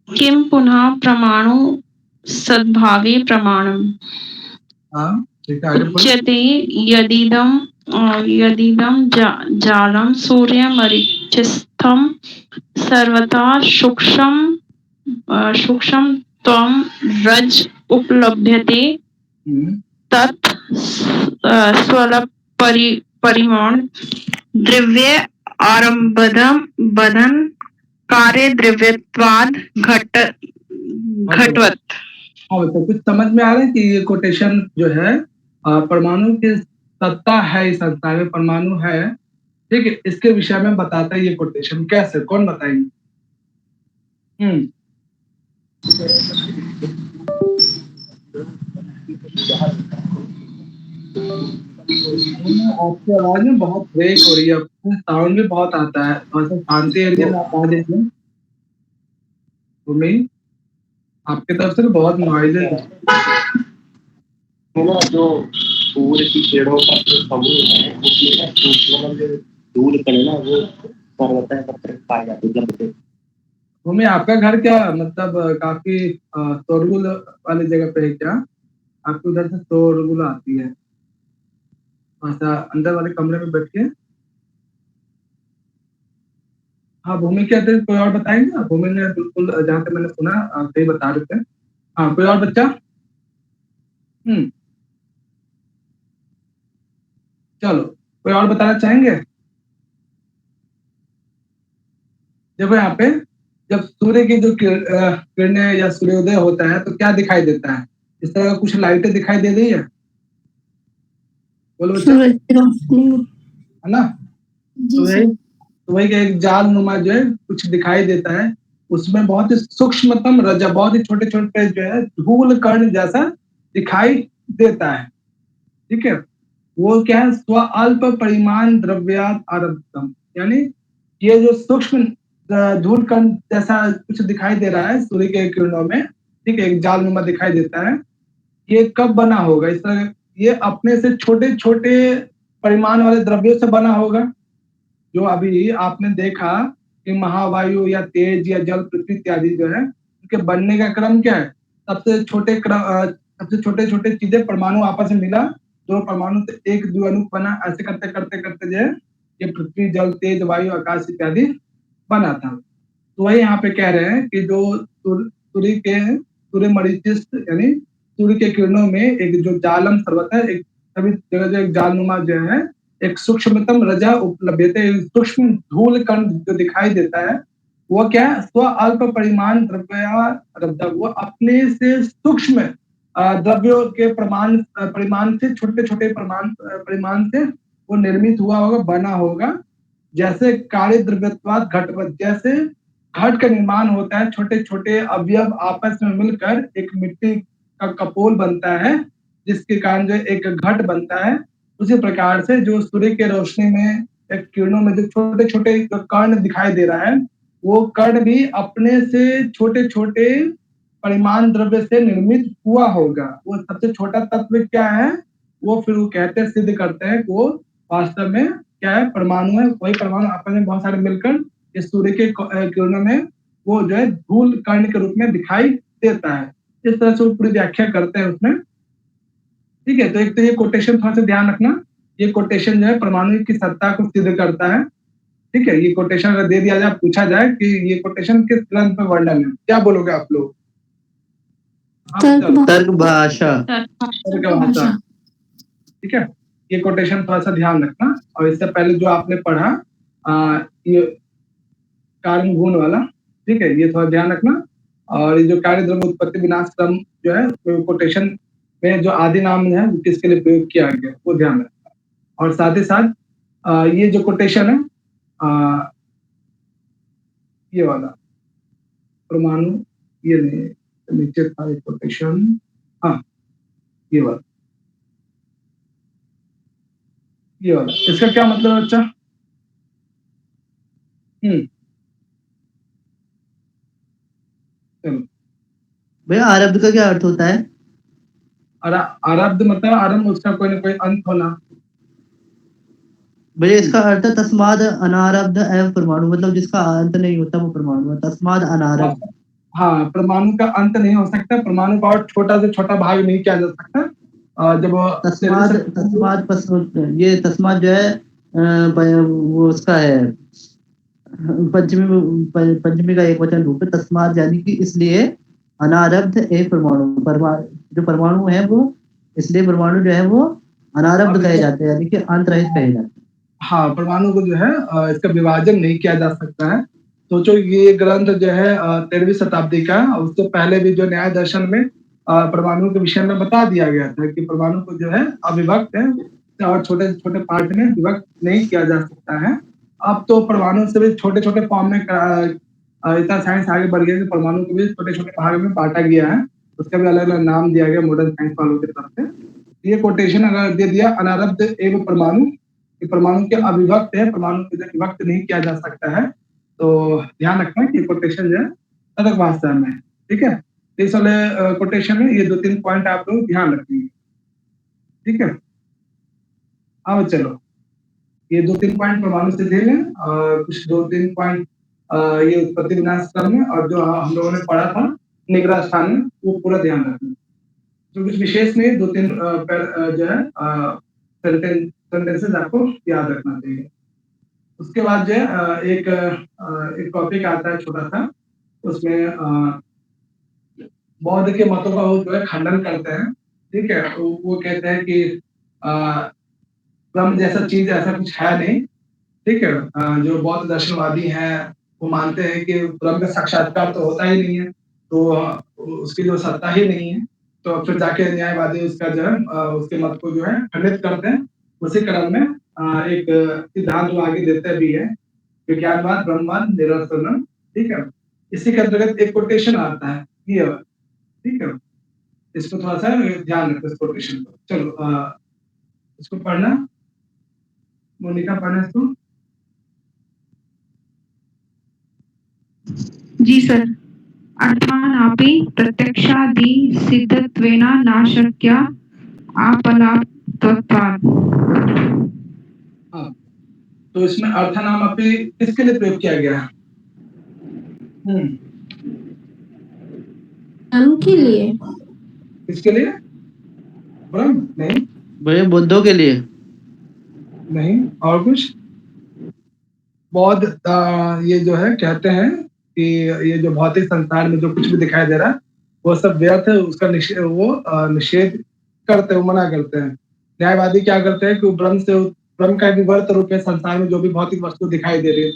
किम पुनः परमाणु सद्भावे प्रमाणम हाँ ठीक है, आगे पढ़ो। उच्यते यदिदं जालं सूर्यमरीचिस्थं सर्वथा सूक्ष्म त्वं रज उपलभ्यते तत् स्वल्परिमाण द्रव्य आरम्भदं कार्य द्रव्यत्वाद घटवत्। हाँ तो कुछ समझ में आ रहा है कि ये कोटेशन जो है परमाणु की सत्ता है, इस संसार में परमाणु है, ठीक है, इसके विषय में बताता है ये कोटेशन। कैसे, कौन बताएंगे? आपकी आवाज में बहुत ब्रेक हो रही है, साउंड भी बहुत आता है, थोड़ा सा शांति एरिया में आप आ जाइए। भूमि, आपकी तरफ से बहुत नॉइज है ना। जो सूर्य की किरणों का जो समूह है उसमें सूक्ष्म जो धूल कण है ना, वो सर्वतः एकत्रित पाए जाते हैं। भूमि, आपका घर क्या मतलब काफी शोरगुल वाली जगह पे है क्या? आपको उधर से शोरगुल आती है, ऐसा अंदर वाले कमरे में बैठ के। हाँ भूमि के अतिरिक्त कोई और बताएंगे? भूमि ने बिल्कुल जहाँ तक मैंने सुना सही बता रहे थे। हाँ कोई और बच्चा? चलो कोई और बताना चाहेंगे? देखो यहाँ पे जब सूर्य की जो किरणें या सूर्योदय होता है तो क्या दिखाई देता है? इस तरह का कुछ लाइटें दिखाई दे रही है, बोलो बच्चा, सूरज की रोशनी। है ना? तो वही का एक जाल नुमा जो है कुछ दिखाई देता है, उसमें बहुत ही सूक्ष्मतम रजा, बहुत ही छोटे छोटे जो है धूल कण जैसा दिखाई देता है, ठीक है। वो क्या है, स्व अल्प परिमाण द्रव्यात आरब्धम, यानी ये जो सूक्ष्म धूल कण जैसा कुछ दिखाई दे रहा है सूर्य के किरणों में, ठीक है, एक जाल नुमा दिखाई देता है। ये कब बना होगा इस तरह? ये अपने से छोटे छोटे परिमाण वाले द्रव्यों से बना होगा। जो अभी आपने देखा कि महावायु या तेज या जल पृथ्वी इत्यादि जो है उनके बनने का क्रम क्या है? सबसे छोटे सबसे छोटे छोटे चीजें परमाणु आपस में मिला, दो परमाणु से एक द्विअणु बना, ऐसे करते करते करते जो है ये पृथ्वी जल तेज वायु आकाश इत्यादि बना था। तो वही यहाँ पे कह रहे हैं कि जो सूर्य मरीचिस्त यानी सूर्य के किरणों में एक जो जालम सर्वत है, एक सभी जगह जो एक जालनुमा जो है एक सूक्ष्मतम रजा उपलब्धते, सूक्ष्म धूल कण जो दिखाई देता है वो क्या है, स्व अल्प परिमाण द्रव्य, वो अपने से सूक्ष्म द्रव्यों के परिमाण से छोटे छोटे परिमाण से वो निर्मित हुआ होगा, बना होगा। जैसे कार्य द्रव्यत्वाद घटवत, जैसे घट का निर्माण होता है, छोटे छोटे अवयव आपस में मिलकर एक मिट्टी का कपोल बनता है जिसके कारण जो एक घट बनता है। उसी प्रकार से जो सूर्य के रोशनी में एक किरणों में जो छोटे छोटे कण दिखाई दे रहा है, वो कण भी अपने से छोटे छोटे परिमाण द्रव्य से निर्मित हुआ होगा। वो सबसे छोटा तत्व क्या है, वो फिर वो कहते हैं, सिद्ध करते हैं, वो वास्तव में क्या है, परमाणु है। वही परमाणु आपस में बहुत सारे मिलकर इस सूर्य के किरणों में वो जो है धूल कण के रूप में दिखाई देता है। इस तरह से वो पूरी व्याख्या करते हैं उसमें, ठीक है। तो एक तो ये कोटेशन थोड़ा सा ध्यान रखना, ये कोटेशन जो है परमाणु की सत्ता को सिद्ध करता है, ठीक है। ये कोटेशन अगर दे दिया जाए, पूछा जाए कि ये कोटेशन किस ग्रंथ में वर्णन है, क्या बोलोगे आप लोग? तर्क भाषा। ठीक है, ये कोटेशन थोड़ा सा ध्यान रखना। और इससे पहले जो आपने पढ़ा ये कारण गुण वाला, ठीक है, ये थोड़ा ध्यान रखना। और ये जो कार्य द्रव्य उत्पत्ति विनाश क्रम जो है कोटेशन में जो आदि नाम है वो किसके लिए प्रयोग किया गया वो ध्यान रखना। और साथ ही साथ ये जो कोटेशन है ये वाला परमाणु ये नहीं, नीचे था एक कोटेशन, हाँ ये वाला, ये वाला, इसका क्या मतलब है बच्चा? चलो, भैया आरब्ध का क्या अर्थ होता है? आरब्ध मतलब आरंभ, उसका कोई ना कोई अंत होना। भैया इसका अर्थ है तस्माद अनारब्ध एवं परमाणु, मतलब जिसका अंत नहीं होता वो परमाणु है, तस्माद अनारब्ध। हाँ, परमाणु का अंत नहीं हो सकता, परमाणु का और छोटा से छोटा भाग नहीं किया जा सकता। जब तस्माद तस्माद ये तस्माद जो है वो उसका है पंचमी का एक वचन रूप है तस्माद, यानी कि इसलिए अनारब्ध एक परमाणु, जो परमाणु है वो, इसलिए परमाणु जो है वो अनारब्ध कहे जाते हैं, यानी कि अंत रहित कहे जाते हैं। हाँ, परमाणु को जो है इसका विभाजन नहीं किया जा सकता है। सोचो ये ग्रंथ जो है 13वीं शताब्दी का, उससे पहले भी जो न्याय दर्शन में परमाणु के विषय में बता दिया गया था कि परमाणु को जो है अविभक्त है और छोटे छोटे पार्ट में विभक्त नहीं किया जा सकता है। अब तो परमाणु से भी छोटे छोटे फॉर्म में इतना साइंस आगे बढ़ गया कि परमाणु को भी छोटे छोटे भाग में बांटा गया है, उसका भी अलग अलग नाम दिया गया मॉडर्न साइंस वालों की तरफ से। ये कोटेशन अगर दे दिया अनारब्ध एवं परमाणु, परमाणु के अविभक्त है, परमाणु को विभक्त नहीं किया जा सकता है, तो ध्यान रखना कि कोटेशन जो है अलग भाषा में, ठीक है। इस वाले कोटेशन में ये 2-3 पॉइंट आप लोग ध्यान रखेंगे, ठीक है। अब चलो ये 2-3 पॉइंट परमाणु से दे लें और कुछ 2-3 पॉइंट ये उत्पत्ति विनाश क्रम में, और जो हम लोगों ने पढ़ा था निग्रह स्थान में, वो पूरा ध्यान रखना। तो कुछ विशेष नहीं, 2-3 जो है सेंटेंसेस आपको याद रखना चाहिए। उसके बाद जो है एक टॉपिक आता है छोटा सा, उसमें बौद्ध के मतों का वो जो है खंडन करते हैं, ठीक है। वो कहते हैं कि ब्रह्म जैसा चीज ऐसा कुछ है नहीं, ठीक है। जो बौद्ध दर्शनवादी हैं वो मानते हैं कि ब्रह्म का साक्षात्कार तो होता ही नहीं है, तो उसकी जो सत्ता ही नहीं है, तो फिर जाके न्यायवादी उसका जो है उसके मत को जो है खंडित करते हैं। उसी क्रम में एक सिद्धांत वो आगे देते भी है, विज्ञानवाद ब्रह्मवाद निरसन, ठीक है। इसी के अंतर्गत एक कोटेशन आता है ये, ठीक है। इसको थोड़ा सा ध्यान रखो इस कोटेशन को। चलो इसको पढ़ना, मोनिका पढ़ना इसको। जी सर। अर्थानापि प्रत्यक्षादि सिद्धत्वेन न शक्या अपलाप्तत्वात्। हाँ, तो इसमें अर्थानामपि किसके लिए प्रयोग किया गया है? हम के लिए, किसके लिए? ब्रह्म नहीं, भैया बुद्धों के लिए नहीं, और कुछ? बौद्ध ये जो है कहते हैं कि ये जो भौतिक संसार में जो कुछ भी दिखाई दे रहा है वो सब व्यर्थ है, उसका निषेध करते हैं, मना करते हैं। न्यायवादी क्या करते हैं कि ब्रह्म का विवर्त रूप है संसार में जो भी भौतिक वस्तु दिखाई दे रही है,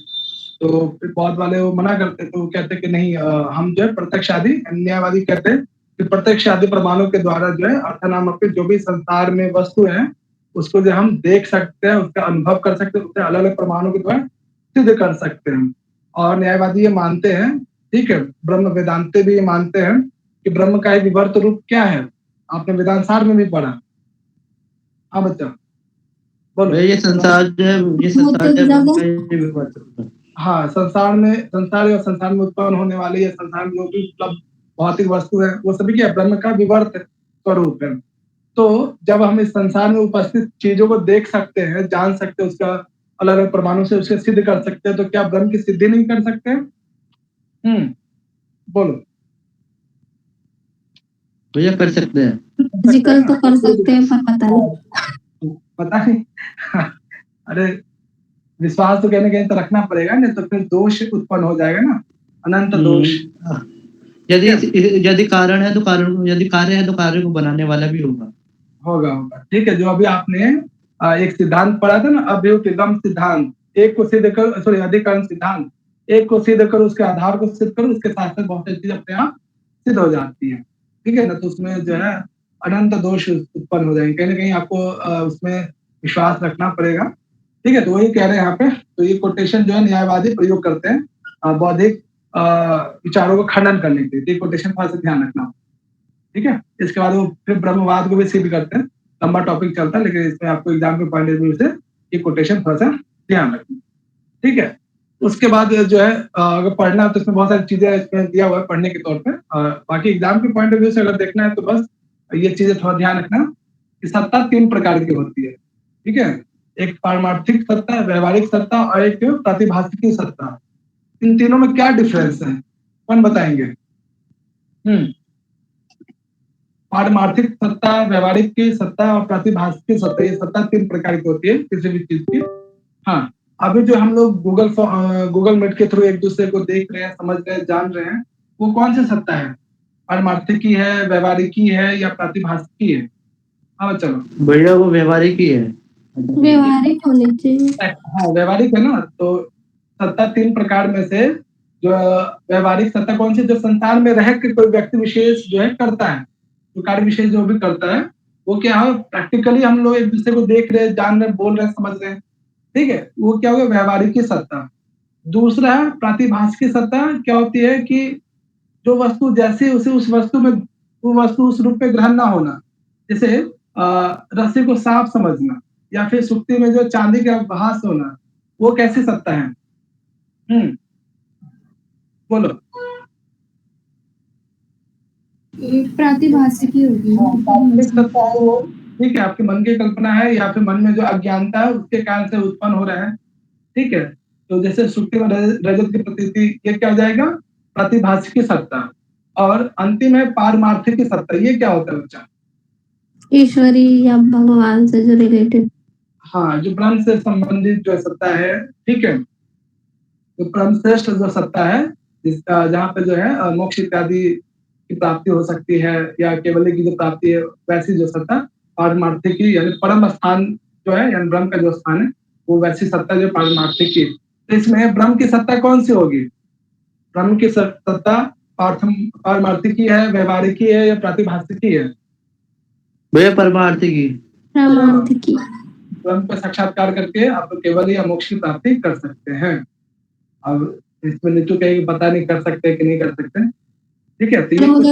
तो बौद्ध वाले वो मना करते हैं। तो वो कहते हैं कि नहीं, हम जो है प्रत्यक्ष आदि, न्यायवादी कहते हैं कि प्रत्यक्ष आदि प्रमाणों के द्वारा जो है अर्थनामक जो भी संसार में वस्तु है उसको जो हम देख सकते हैं, उसका अनुभव कर सकते हैं, उससे अलग अलग प्रमाणों के द्वारा सिद्ध कर सकते हैं। और न्यायवादी ये मानते हैं, ठीक है, ब्रह्म वेदांते भी ये मानते हैं कि ब्रह्म का एक विवर्त रूप क्या है, आपने वेदांत में भी पढ़ा। हाँ बच्चा बोलो। ये संसार जो है, ये संसार जो है हाँ, संसार और संसार में उत्पन्न होने वाली या संसार में जो भी उपलब्ध भौतिक वस्तु है वो सभी क्या ब्रह्म का विवर्त स्वरूप है। तो जब हम इस संसार में उपस्थित चीजों को देख सकते हैं, जान सकते हैं, उसका अलग अलग प्रमाणों से उसे सिद्ध कर सकते हैं, तो क्या ब्रह्म की सिद्धि नहीं कर सकते? बोलो भैया कर सकते हैं, फिजिकल तो कर सकते हैं पर पता नहीं अरे विश्वास तो कहीं तो रखना पड़ेगा, नहीं तो फिर दोष उत्पन्न हो जाएगा ना, अनंत दोष। यदि कारण है तो कारण, यदि कार्य है तो कार्य को बनाने वाला भी होगा। ठीक है। जो अभी आपने एक सिद्धांत पढ़ा था ना, अभ्युपगम सिद्धांत, एक को सिद्ध कर, सॉरी अधिकरण सिद्धांत, एक को सिद्ध करो, उसके आधार को सिद्ध करो, उसके साथ साथ बहुत सारी चीज अपने आप सिद्ध हो जाती है, ठीक है ना। तो उसमें जो है अनंत दोष उत्पन्न हो जाएंगे, कहीं ना कहीं आपको उसमें विश्वास रखना पड़ेगा, ठीक है। तो वही कह रहे हैं यहाँ पे। तो ये कोटेशन जो है न्यायवादी प्रयोग करते हैं बौद्धिक विचारों को खंडन करने के लिए। तो कोटेशन थोड़ा सा ध्यान रखना, ठीक है। इसके बाद वो फिर ब्रह्मवाद को भी सिद्ध करते हैं, लंबा टॉपिक चलता है, लेकिन इसमें आपको एग्जाम के पॉइंट ऑफ व्यू से ये कोटेशन थोड़ा सा ध्यान रखना, ठीक है। उसके बाद जो है अगर पढ़ना है तो इसमें बहुत सारी चीजें इसमें दिया हुआ है पढ़ने के तौर पे। बाकी एग्जाम के पॉइंट ऑफ व्यू से अगर देखना है तो बस ये चीजें थोड़ा ध्यान रखना कि सत्ता 3 प्रकार की होती है, ठीक है। एक पारमार्थिक सत्ता, व्यवहारिक सत्ता और एक प्रातिभाषिकी सत्ता। इन तीनों में क्या डिफरेंस है, कौन बताएंगे? पारमार्थिक सत्ता, व्यवहारिक की सत्ता और प्रातिभाषिक सत्ता, ये सत्ता 3 प्रकार की होती है किसी भी चीज की। हाँ, अभी जो हम लोग गूगल मीट के थ्रू एक दूसरे को देख रहे हैं, समझ रहे हैं, जान रहे हैं, वो कौन सी सत्ता है? पारमार्थिकी है, व्यवहारिकी है या प्रातिभाषिकी है? हाँ चलो, भैया वो व्यवहारिक ही है। व्यवहारिक होने चाहिए। हाँ व्यवहारिक है ना। तो सत्ता 3 प्रकार में से जो व्यवहारिक सत्ता कौन सी, जो संसार में रह के कोई व्यक्ति विशेष जो है करता है, जो कार्य विशेष जो भी करता है, वो क्या है, प्रैक्टिकली हम लोग एक दूसरे को देख रहे हैं, जान रहे हैं, बोल रहे हैं, समझ रहे हैं, ठीक है। वो क्या होगा, व्यवहारिक सत्ता। दूसरा है प्रातिभाषिक सत्ता। क्या होती है कि जो वस्तु जैसे उसे उस वस्तु में, वो वस्तु उस रूप में ग्रहण ना होना। जैसे रस्सी को साफ समझना या फिर सुक्ति में जो चांदी का भास होना, वो कैसी सत्ता है? बोलो। प्रातिभाषिकी होगी। प्रातिभाषिक सत्ता है वो, ठीक है, आपके मन की कल्पना है या फिर मन में जो अज्ञानता है उसके कारण से उत्पन्न हो रहा है, ठीक है। तो जैसे सुक्ति में रजत की प्रतीति, ये क्या हो जाएगा, प्रातिभाषिक सत्ता। और अंतिम है पारमार्थिक सत्ता। ये क्या होता है बच्चा? ईश्वरी या भगवान से जो रिलेटेड। हाँ, जो ब्रह्म से संबंधित जो सत्ता है, ठीक है। तो परम श्रेष्ठ जो सत्ता है, जिसका जहाँ पे जो है मोक्ष इत्यादि की प्राप्ति हो सकती है या केवल की जो प्राप्ति है, वैसी जो सत्ता पारमार्थिक यानी परम स्थान जो है, यानी ब्रह्म का जो स्थान है, वो वैसी सत्ता जो पारमार्थिक की। तो इसमें ब्रह्म की सत्ता कौन सी होगी? ब्रह्म की सत्ता पारमार्थिकी है, व्यवहारिकी है या प्रातिभाषिकी है? भैया परमार्थिकी। प्रामार्थिकी। ब्रह्म का साक्षात्कार करके आप केवल या मोक्ष की प्राप्ति कर सकते हैं। अब इसमें नीतू कहेगी पता नहीं कर सकते कि नहीं कर सकते, ठीक है। तो ये कुछ